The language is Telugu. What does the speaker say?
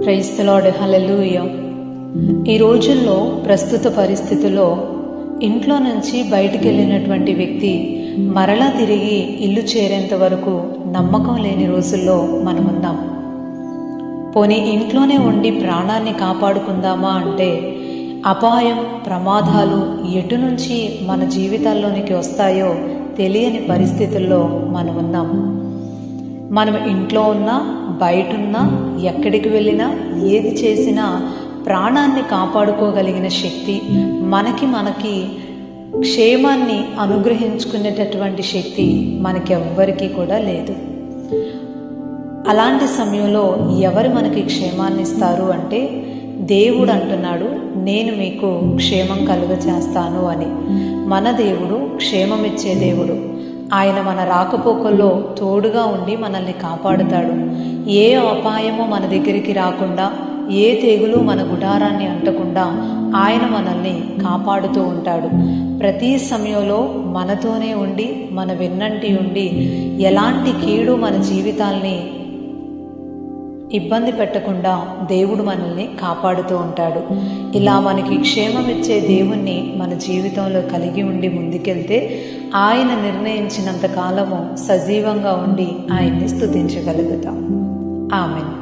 ప్రైజ్ ది లార్డ్, హల్లెలూయా. ఈ రోజుల్లో ప్రస్తుత పరిస్థితుల్లో ఇంట్లో నుంచి బయటికి వెళ్ళినటువంటి వ్యక్తి మరలా తిరిగి ఇల్లు చేరేంత వరకు నమ్మకం లేని రోజుల్లో మనమున్నాం. పోనీ ఇంట్లోనే ఉండి ప్రాణాన్ని కాపాడుకుందామా అంటే అపాయం, ప్రమాదాలు ఎటు నుంచి మన జీవితాల్లోనికి వస్తాయో తెలియని పరిస్థితుల్లో మనమున్నాం. మనం ఇంట్లో ఉన్నా, బయటున్నా, ఎక్కడికి వెళ్ళినా, ఏది చేసినా ప్రాణాన్ని కాపాడుకోగలిగిన శక్తి మనకి క్షేమాన్ని అనుగ్రహించుకునేటటువంటి శక్తి మనకెవ్వరికీ కూడా లేదు. అలాంటి సమయంలో ఎవరు మనకి క్షేమాన్ని ఇస్తారు అంటే దేవుడు అంటున్నాడు, నేను మీకు క్షేమం కలుగజేస్తాను అని. మన దేవుడు క్షేమమిచ్చే దేవుడు. ఆయన మన రాకపోకల్లో తోడుగా ఉండి మనల్ని కాపాడుతాడు. ఏ అపాయమో మన దగ్గరికి రాకుండా, ఏ తెగులు మన గుడారాన్ని అంటకుండా ఆయన మనల్ని కాపాడుతూ ఉంటాడు. ప్రతి సమయంలో మనతోనే ఉండి, మన వెన్నంటి ఉండి ఎలాంటి కీడు మన జీవితాల్ని ఇబ్బంది పెట్టకుండా దేవుడు మనల్ని కాపాడుతూ ఉంటాడు. ఇలా మనకి క్షేమం ఇచ్చే దేవుణ్ణి మన జీవితంలో కలిగి ఉండి ముందుకెళ్తే ఆయన నిర్ణయించినంత కాలము సజీవంగా ఉండి ఆయన్ని స్తుతించగలుగుతాం. ఆమేన్.